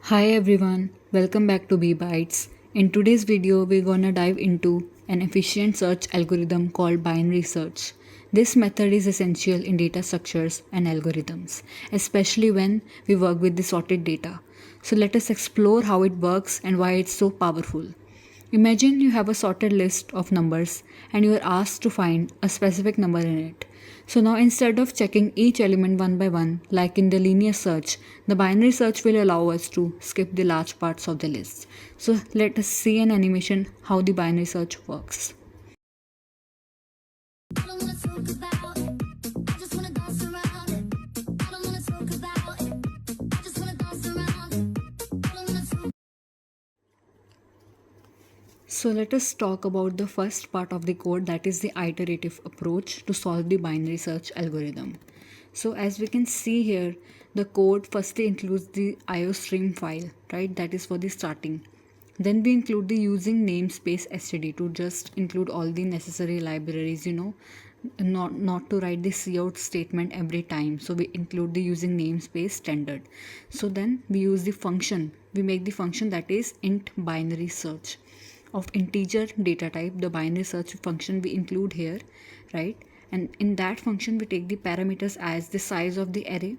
Hi everyone, welcome back to B Bytes. In today's video, we're gonna dive into an efficient search algorithm called binary search. This method is essential in data structures and algorithms, especially when we work with the sorted data. So let us explore how it works and why it's so powerful. Imagine you have a sorted list of numbers and you are asked to find a specific number in it. So now instead of checking each element one by one, like in the linear search, the binary search will allow us to skip the large parts of the list. So let us see an animation how the binary search works. I don't wanna talk about it. I just wanna dance around it. I don't wanna talk about it. I just wanna dance around it. I don't wanna talk. So let us talk about the first part of the code, that is the iterative approach to solve the binary search algorithm. So as we can see here, the code firstly includes the iostream file, right? That is for the starting. Then we include the using namespace std to just include all the necessary libraries, not to write the cout statement every time. So we include the using namespace standard. So then we use the function. We make the function that is int binary search of integer data type. The binary search function we include here, right? And in that function we take the parameters as the size of the array,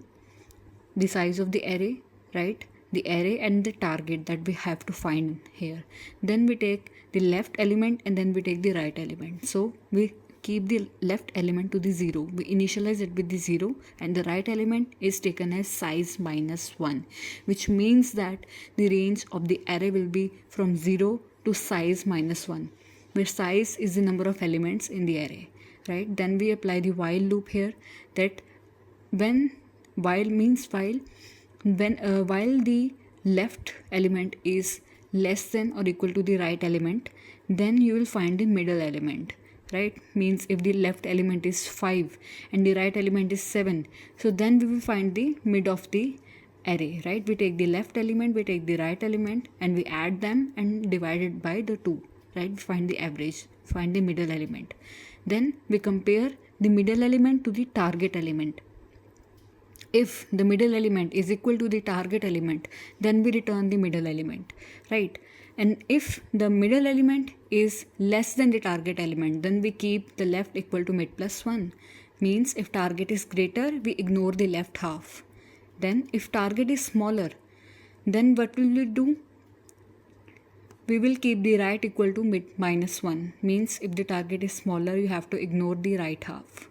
right, the array and the target that we have to find here. Then we take the left element and then we take the right element. So we keep the left element to the 0, we initialize it with the 0, and the right element is taken as size minus 1, which means that the range of the array will be from 0 to size minus 1, where size is the number of elements in the array, right? Then we apply the while loop here, that when while the left element is less than or equal to the right element, then you will find the middle element, right? Means if the left element is 5 and the right element is 7, so then we will find the mid of the array, right? We take the left element, we take the right element, and we add them and divide it by the 2, right? We find the average, find the middle element. Then we compare the middle element to the target element. If the middle element is equal to the target element, then we return the middle element, right? And if the middle element is less than the target element, then we keep the left equal to mid plus 1. Means if target is greater, we ignore the left half. Then if target is smaller, then what will we do? We will keep the right equal to mid minus 1. Means if the target is smaller, you have to ignore the right half,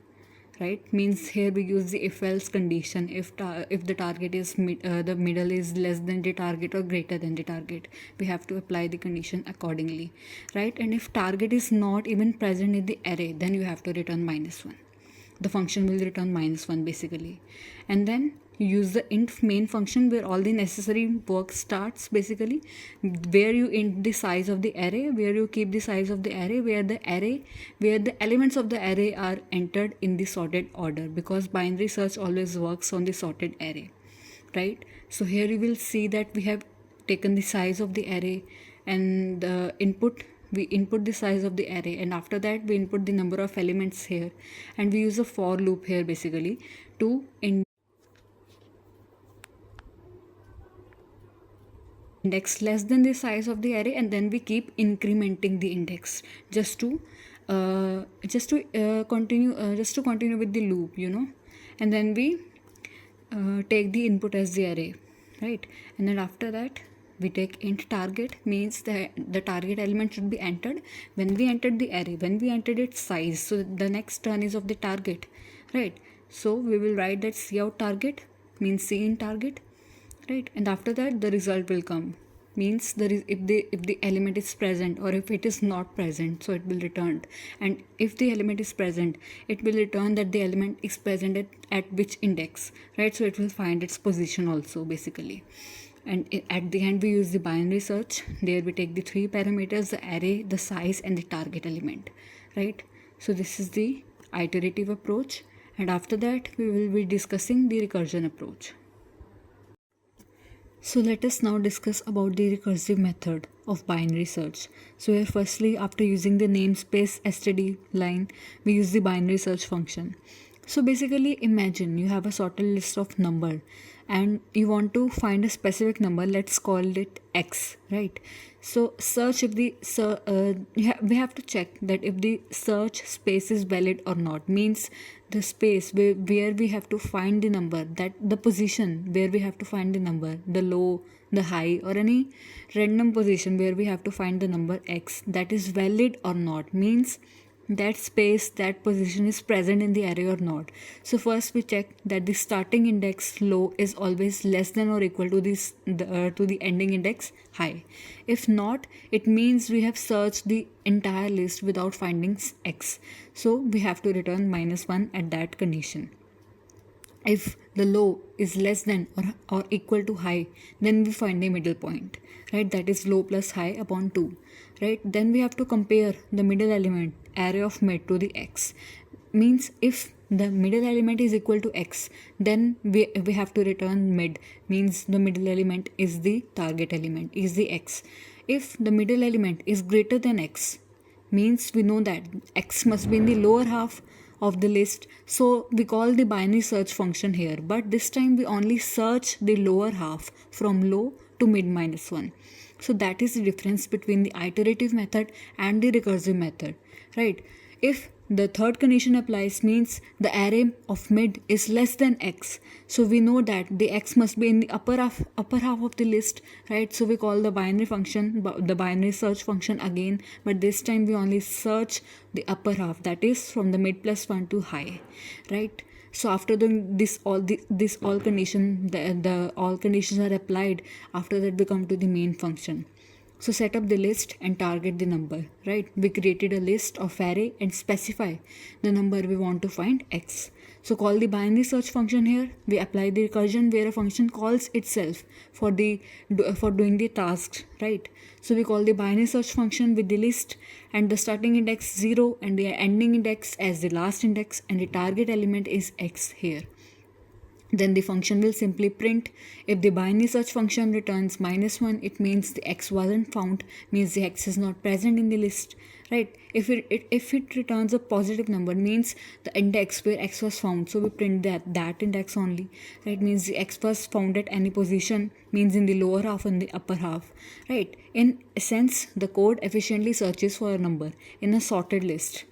right? Means here we use the if else condition. If the target is the middle is less than the target or greater than the target, we have to apply the condition accordingly, right? And if target is not even present in the array, then you have to return minus 1. The function will return minus 1 basically. And then you use the int main function, where all the necessary work starts basically, where you int the size of the array, where you keep the size of the array, where the elements of the array are entered in the sorted order, because binary search always works on the sorted array, right? So here you will see that we have taken the size of the array and the input, we input the size of the array, and after that we input the number of elements here, and we use a for loop here basically to index less than the size of the array, and then we keep incrementing the index just to continue with the loop, and then we take the input as the array, right? And then after that we take int target, means the target element should be entered when we entered the array, when we entered its size, so the next turn is of the target, right? So we will write that cout target, means c in target, right? And after that the result will come, means if the element is present, or if it is not present, so it will return. And if the element is present, it will return that the element is present at which index, right? So it will find its position also basically. And at the end we use the binary search. There we take the 3 parameters: the array, the size, and the target element, right? So this is the iterative approach, and after that we will be discussing the recursion approach. So let us now discuss about the recursive method of binary search. So here firstly, after using the namespace std line, we use the binary search function. So basically imagine you have a sorted list of number and you want to find a specific number, let's call it x, right? So search if the we have to check that if the search space is valid or not, means the space where we have to find the number, that the position where we have to find the number, the low, the high, or any random position where we have to find the number x, that is valid or not, means that space, that position is present in the array or not. So first we check that the starting index low is always less than or equal to to the ending index high. If not, it means we have searched the entire list without finding x. So we have to return -1 at that condition. If the low is less than or equal to high, then we find the middle point, right? That is low plus high upon 2, right? Then we have to compare the middle element, array of mid, to the x. Means if the middle element is equal to x, then we have to return mid, means the middle element is the target element, is the x. If the middle element is greater than x, means we know that x must be in the lower half of the list, so we call the binary search function here, but this time we only search the lower half from low to mid -1. So that is the difference between the iterative method and the recursive method, right? If the third condition applies, means the array of mid is less than x, so we know that the x must be in the upper half of the list, right? So we call the binary function, the binary search function again, but this time we only search the upper half, that is from the mid +1 to high, right? So after doing this all condition, the all conditions are applied. After that we come to the main function. So set up the list and target the number, right? We created a list of array and specify the number we want to find, x. So call the binary search function here. We apply the recursion where a function calls itself for doing the tasks, right? So we call the binary search function with the list and the starting index 0 and the ending index as the last index, and the target element is x here. Then the function will simply print. If the binary search function returns -1, it means the x wasn't found, means the x is not present in the list, right? If it returns a positive number, means the index where x was found, so we print that index only, right? Means the x was found at any position, means in the lower half and the upper half, right? In essence, the code efficiently searches for a number in a sorted list,